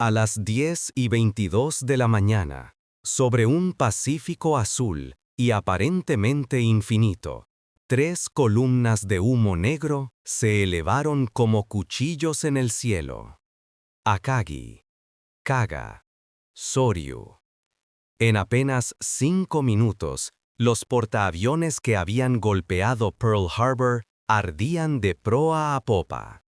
A las 10:22 de la mañana, sobre un Pacífico azul y aparentemente infinito, 3 columnas de humo negro se elevaron como cuchillos en el cielo. Akagi, Kaga, Soryu. En apenas 5 minutos, los portaaviones que habían golpeado Pearl Harbor ardían de proa a popa.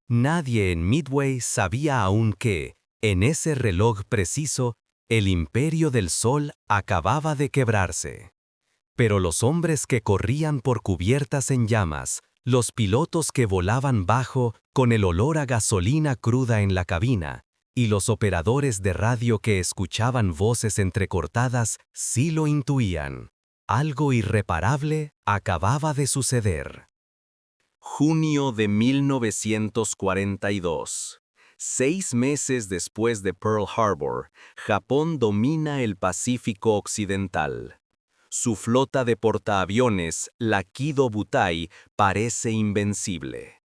Nadie en Midway sabía aún que, en ese reloj preciso, el imperio del sol acababa de quebrarse. Pero los hombres que corrían por cubiertas en llamas, los pilotos que volaban bajo con el olor a gasolina cruda en la cabina, y los operadores de radio que escuchaban voces entrecortadas sí lo intuían. Algo irreparable acababa de suceder. Junio de 1942. 6 meses después de Pearl Harbor, Japón domina el Pacífico Occidental. Su flota de portaaviones, la Kido Butai, parece invencible.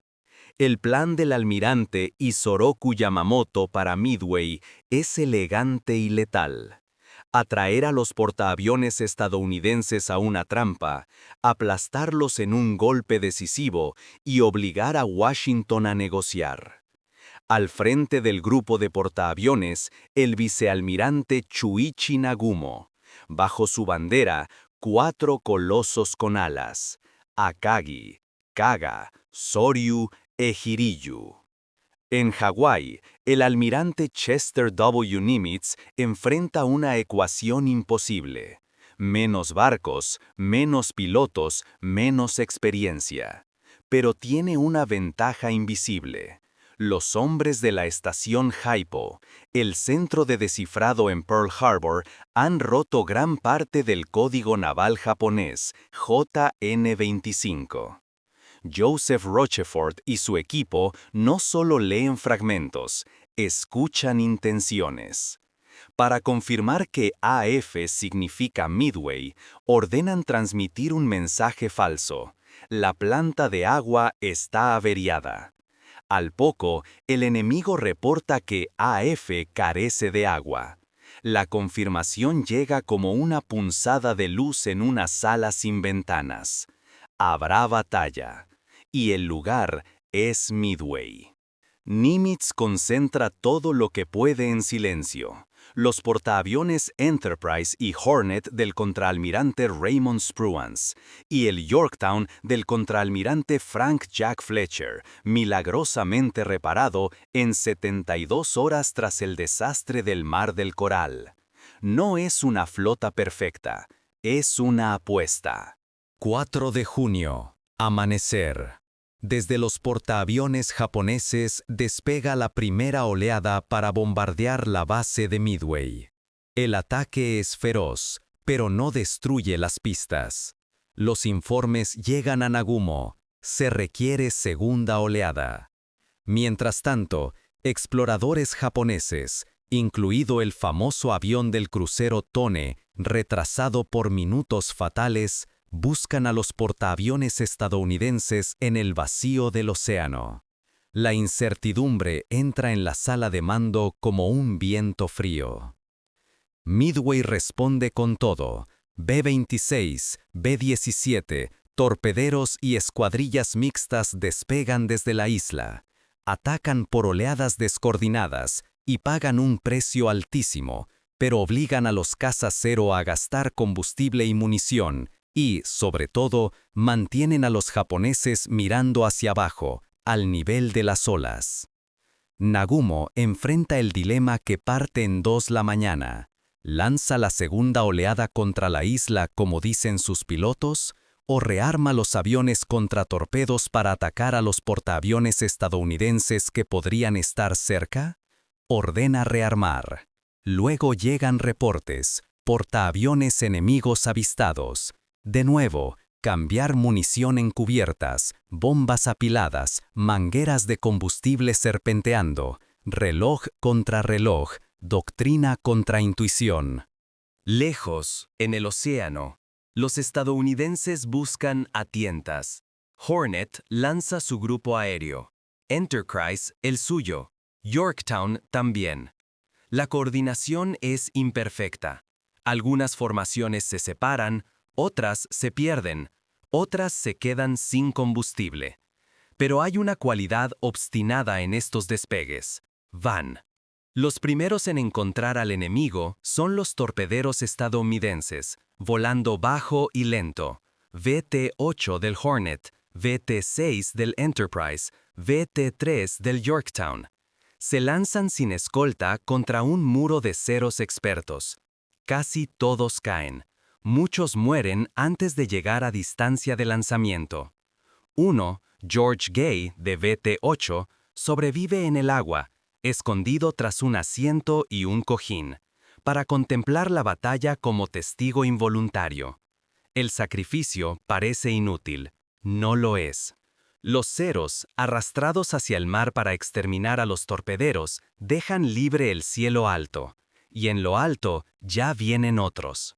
El plan del almirante Isoroku Yamamoto para Midway es elegante y letal. Atraer a los portaaviones estadounidenses a una trampa, aplastarlos en un golpe decisivo y obligar a Washington a negociar. Al frente del grupo de portaaviones, el vicealmirante Chuichi Nagumo. Bajo su bandera, 4 colosos con alas: Akagi, Kaga, Soryu e Hiryu. En Hawái, el almirante Chester W. Nimitz enfrenta una ecuación imposible: menos barcos, menos pilotos, menos experiencia. Pero tiene una ventaja invisible. Los hombres de la estación Haipo, el centro de descifrado en Pearl Harbor, han roto gran parte del código naval japonés, JN-25. Joseph Rochefort y su equipo no solo leen fragmentos, escuchan intenciones. Para confirmar que AF significa Midway, ordenan transmitir un mensaje falso: la planta de agua está averiada. Al poco, el enemigo reporta que AF carece de agua. La confirmación llega como una punzada de luz en una sala sin ventanas. Habrá batalla. Y el lugar es Midway. Nimitz concentra todo lo que puede en silencio: los portaaviones Enterprise y Hornet del contraalmirante Raymond Spruance, y el Yorktown del contraalmirante Frank Jack Fletcher, milagrosamente reparado en 72 horas tras el desastre del Mar del Coral. No es una flota perfecta, es una apuesta. 4 de junio. Amanecer. Desde los portaaviones japoneses despega la primera oleada para bombardear la base de Midway. El ataque es feroz, pero no destruye las pistas. Los informes llegan a Nagumo: se requiere segunda oleada. Mientras tanto, exploradores japoneses, incluido el famoso avión del crucero Tone, retrasado por minutos fatales, buscan a los portaaviones estadounidenses en el vacío del océano. La incertidumbre entra en la sala de mando como un viento frío. Midway responde con todo: B-26, B-17, torpederos y escuadrillas mixtas despegan desde la isla. Atacan por oleadas descoordinadas y pagan un precio altísimo, pero obligan a los cazas cero a gastar combustible y munición, y, sobre todo, mantienen a los japoneses mirando hacia abajo, al nivel de las olas. Nagumo enfrenta el dilema que parte en 2 la mañana. ¿Lanza la segunda oleada contra la isla como dicen sus pilotos, o rearma los aviones contra torpedos para atacar a los portaaviones estadounidenses que podrían estar cerca? Ordena rearmar. Luego llegan reportes: portaaviones enemigos avistados. De nuevo, cambiar munición en cubiertas, bombas apiladas, mangueras de combustible serpenteando, reloj contra reloj, doctrina contra intuición. Lejos, en el océano, los estadounidenses buscan a tientas. Hornet lanza su grupo aéreo, Enterprise el suyo, Yorktown también. La coordinación es imperfecta. Algunas formaciones se separan, otras se pierden, otras se quedan sin combustible. Pero hay una cualidad obstinada en estos despegues. Van. Los primeros en encontrar al enemigo son los torpederos estadounidenses, volando bajo y lento. VT-8 del Hornet, VT-6 del Enterprise, VT-3 del Yorktown. Se lanzan sin escolta contra un muro de ceros expertos. Casi todos caen. Muchos mueren antes de llegar a distancia de lanzamiento. Uno, George Gay, de VT-8, sobrevive en el agua, escondido tras un asiento y un cojín, para contemplar la batalla como testigo involuntario. El sacrificio parece inútil. No lo es. Los ceros, arrastrados hacia el mar para exterminar a los torpederos, dejan libre el cielo alto, y en lo alto ya vienen otros.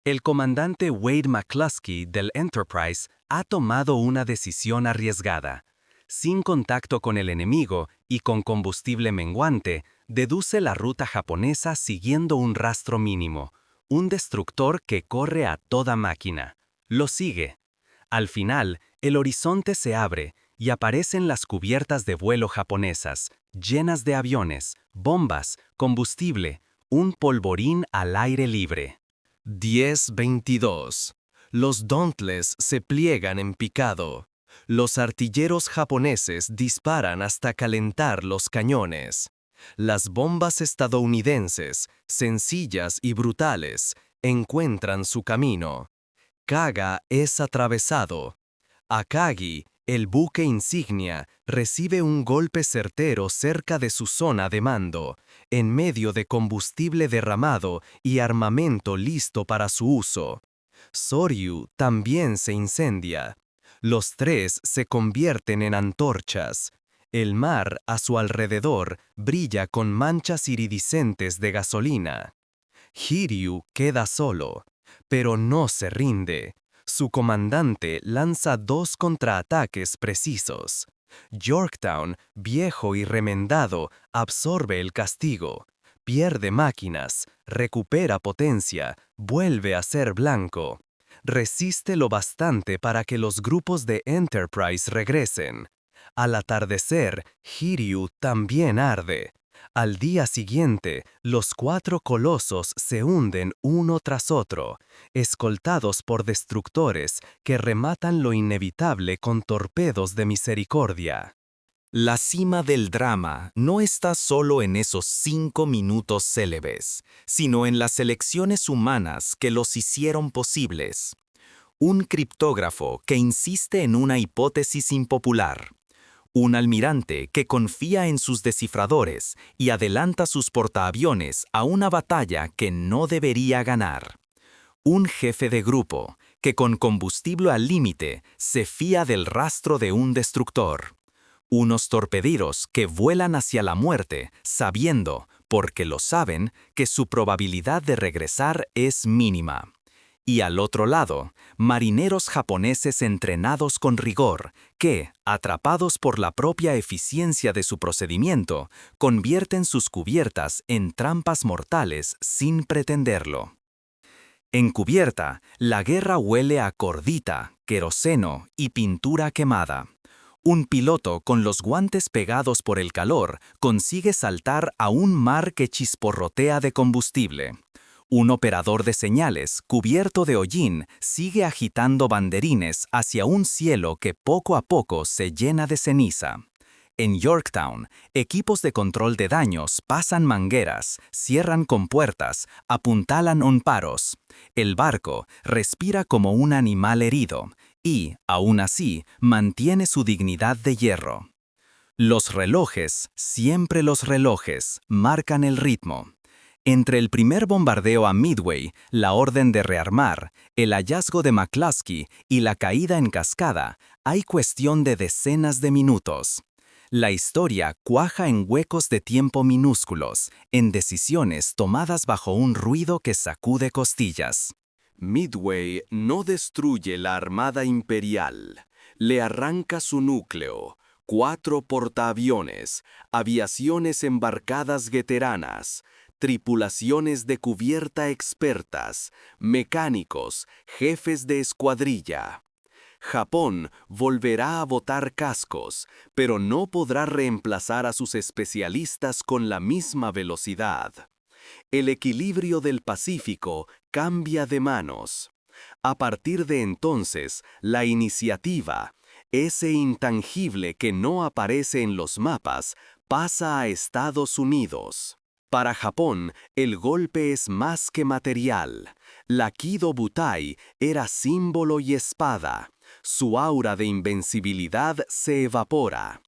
El comandante Wade McCluskey del Enterprise ha tomado una decisión arriesgada. Sin contacto con el enemigo y con combustible menguante, deduce la ruta japonesa siguiendo un rastro mínimo, un destructor que corre a toda máquina. Lo sigue. Al final, el horizonte se abre y aparecen las cubiertas de vuelo japonesas, llenas de aviones, bombas, combustible, un polvorín al aire libre. 10:22. Los Dauntless se pliegan en picado. Los artilleros japoneses disparan hasta calentar los cañones. Las bombas estadounidenses, sencillas y brutales, encuentran su camino. Kaga es atravesado. Akagi, el buque insignia, recibe un golpe certero cerca de su zona de mando, en medio de combustible derramado y armamento listo para su uso. Soryu también se incendia. Los tres se convierten en antorchas. El mar a su alrededor brilla con manchas iridiscentes de gasolina. Hiryu queda solo, pero no se rinde. Su comandante lanza 2 contraataques precisos. Yorktown, viejo y remendado, absorbe el castigo. Pierde máquinas, recupera potencia, vuelve a ser blanco. Resiste lo bastante para que los grupos de Enterprise regresen. Al atardecer, Hiryu también arde. Al día siguiente, los 4 colosos se hunden uno tras otro, escoltados por destructores que rematan lo inevitable con torpedos de misericordia. La cima del drama no está solo en esos 5 minutos célebres, sino en las elecciones humanas que los hicieron posibles. Un criptógrafo que insiste en una hipótesis impopular. Un almirante que confía en sus descifradores y adelanta sus portaaviones a una batalla que no debería ganar. Un jefe de grupo que con combustible al límite se fía del rastro de un destructor. Unos torpederos que vuelan hacia la muerte sabiendo, porque lo saben, que su probabilidad de regresar es mínima. Y al otro lado, marineros japoneses entrenados con rigor, que, atrapados por la propia eficiencia de su procedimiento, convierten sus cubiertas en trampas mortales sin pretenderlo. En cubierta, la guerra huele a cordita, queroseno y pintura quemada. Un piloto con los guantes pegados por el calor consigue saltar a un mar que chisporrotea de combustible. Un operador de señales, cubierto de hollín, sigue agitando banderines hacia un cielo que poco a poco se llena de ceniza. En Yorktown, equipos de control de daños pasan mangueras, cierran compuertas, apuntalan onparos. El barco respira como un animal herido y, aún así, mantiene su dignidad de hierro. Los relojes, siempre los relojes, marcan el ritmo. Entre el primer bombardeo a Midway, la orden de rearmar, el hallazgo de McCluskey y la caída en cascada, hay cuestión de decenas de minutos. La historia cuaja en huecos de tiempo minúsculos, en decisiones tomadas bajo un ruido que sacude costillas. Midway no destruye la Armada Imperial, le arranca su núcleo, 4 portaaviones, aviaciones embarcadas veteranas, tripulaciones de cubierta expertas, mecánicos, jefes de escuadrilla. Japón volverá a botar cascos, pero no podrá reemplazar a sus especialistas con la misma velocidad. El equilibrio del Pacífico cambia de manos. A partir de entonces, la iniciativa, ese intangible que no aparece en los mapas, pasa a Estados Unidos. Para Japón, el golpe es más que material. La Kido Butai era símbolo y espada. Su aura de invencibilidad se evapora.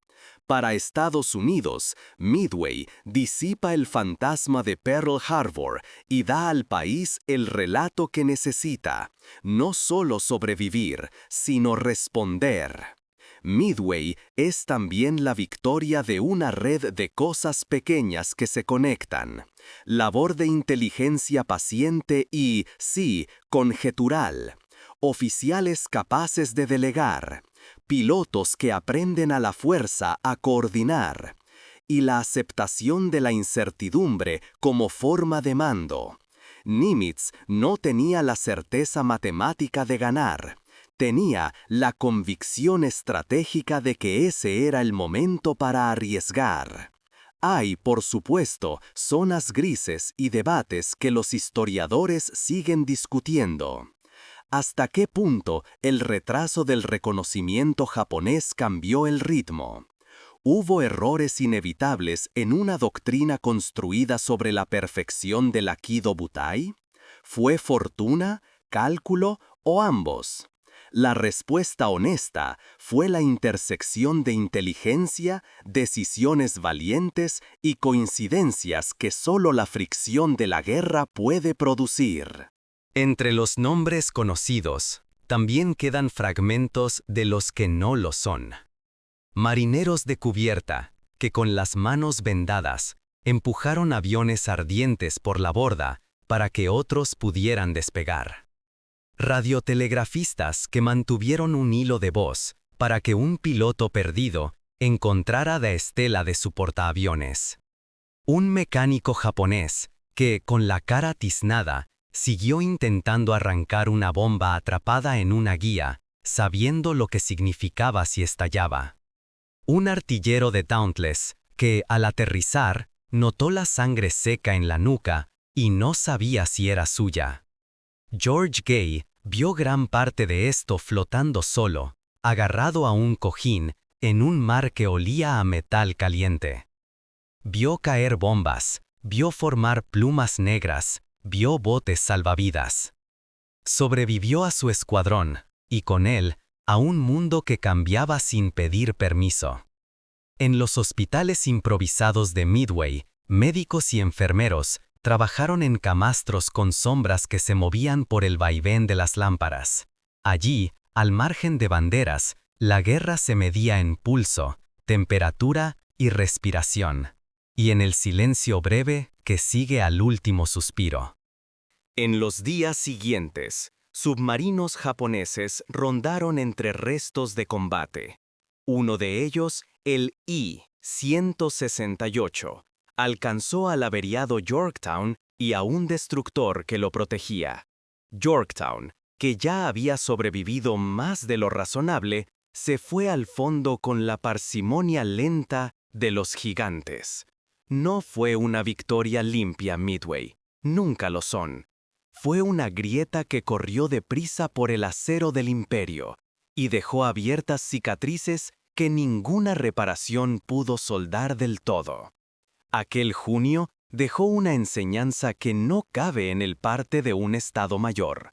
Para Estados Unidos, Midway disipa el fantasma de Pearl Harbor y da al país el relato que necesita, no solo sobrevivir, sino responder. Midway es también la victoria de una red de cosas pequeñas que se conectan. Labor de inteligencia paciente y, sí, conjetural. Oficiales capaces de delegar. Pilotos que aprenden a la fuerza a coordinar. Y la aceptación de la incertidumbre como forma de mando. Nimitz no tenía la certeza matemática de ganar. Tenía la convicción estratégica de que ese era el momento para arriesgar. Hay, por supuesto, zonas grises y debates que los historiadores siguen discutiendo. ¿Hasta qué punto el retraso del reconocimiento japonés cambió el ritmo? ¿Hubo errores inevitables en una doctrina construida sobre la perfección del Aikido Butai? ¿Fue fortuna, cálculo o ambos? La respuesta honesta fue la intersección de inteligencia, decisiones valientes y coincidencias que solo la fricción de la guerra puede producir. Entre los nombres conocidos, también quedan fragmentos de los que no lo son. Marineros de cubierta, que con las manos vendadas, empujaron aviones ardientes por la borda para que otros pudieran despegar. Radiotelegrafistas que mantuvieron un hilo de voz para que un piloto perdido encontrara la estela de su portaaviones. Un mecánico japonés que, con la cara tiznada, siguió intentando arrancar una bomba atrapada en una guía, sabiendo lo que significaba si estallaba. Un artillero de Dauntless que, al aterrizar, notó la sangre seca en la nuca y no sabía si era suya. George Gay vio gran parte de esto flotando solo, agarrado a un cojín, en un mar que olía a metal caliente. Vio caer bombas, vio formar plumas negras, vio botes salvavidas. Sobrevivió a su escuadrón, y con él, a un mundo que cambiaba sin pedir permiso. En los hospitales improvisados de Midway, médicos y enfermeros trabajaron en camastros con sombras que se movían por el vaivén de las lámparas. Allí, al margen de banderas, la guerra se medía en pulso, temperatura y respiración, y en el silencio breve que sigue al último suspiro. En los días siguientes, submarinos japoneses rondaron entre restos de combate. Uno de ellos, el I-168, alcanzó al averiado Yorktown y a un destructor que lo protegía. Yorktown, que ya había sobrevivido más de lo razonable, se fue al fondo con la parsimonia lenta de los gigantes. No fue una victoria limpia, Midway. Nunca lo son. Fue una grieta que corrió deprisa por el acero del imperio y dejó abiertas cicatrices que ninguna reparación pudo soldar del todo. Aquel junio dejó una enseñanza que no cabe en el parte de un Estado Mayor.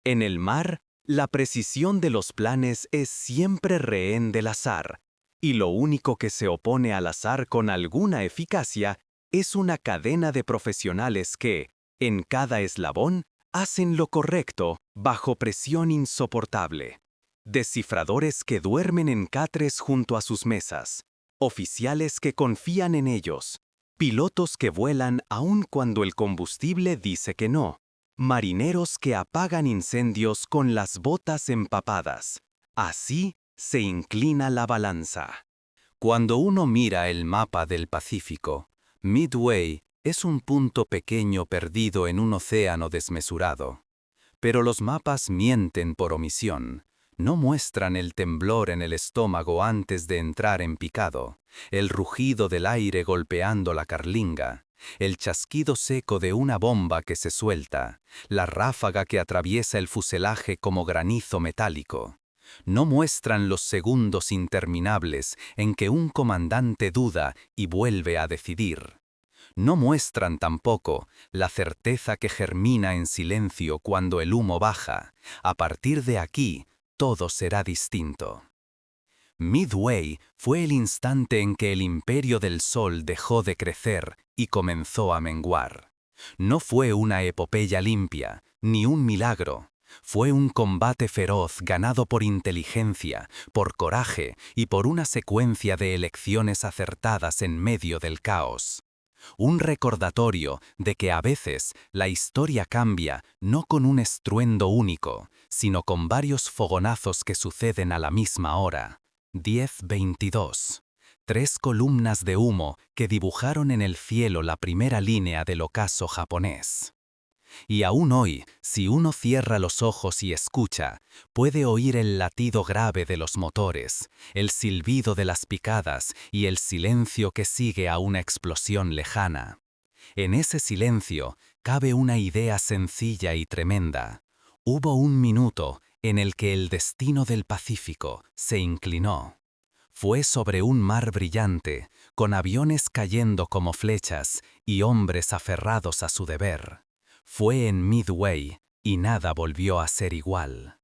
En el mar, la precisión de los planes es siempre rehén del azar, y lo único que se opone al azar con alguna eficacia es una cadena de profesionales que, en cada eslabón, hacen lo correcto bajo presión insoportable. Descifradores que duermen en catres junto a sus mesas, oficiales que confían en ellos, pilotos que vuelan aun cuando el combustible dice que no, marineros que apagan incendios con las botas empapadas. Así se inclina la balanza. Cuando uno mira el mapa del Pacífico, Midway Es un punto pequeño perdido en un océano desmesurado. Pero los mapas mienten por omisión. No muestran el temblor en el estómago antes de entrar en picado, el rugido del aire golpeando la carlinga, el chasquido seco de una bomba que se suelta, la ráfaga que atraviesa el fuselaje como granizo metálico. No muestran los segundos interminables en que un comandante duda y vuelve a decidir. No muestran tampoco la certeza que germina en silencio cuando el humo baja. A partir de aquí, todo será distinto. Midway fue el instante en que el imperio del sol dejó de crecer y comenzó a menguar. No fue una epopeya limpia, ni un milagro. Fue un combate feroz ganado por inteligencia, por coraje y por una secuencia de elecciones acertadas en medio del caos. Un recordatorio de que a veces la historia cambia no con un estruendo único, sino con varios fogonazos que suceden a la misma hora. 10:22. 3 columnas de humo que dibujaron en el cielo la primera línea del ocaso japonés. Y aún hoy, si uno cierra los ojos y escucha, puede oír el latido grave de los motores, el silbido de las picadas y el silencio que sigue a una explosión lejana. En ese silencio cabe una idea sencilla y tremenda. Hubo un minuto en el que el destino del Pacífico se inclinó. Fue sobre un mar brillante, con aviones cayendo como flechas y hombres aferrados a su deber. Fue en Midway y nada volvió a ser igual.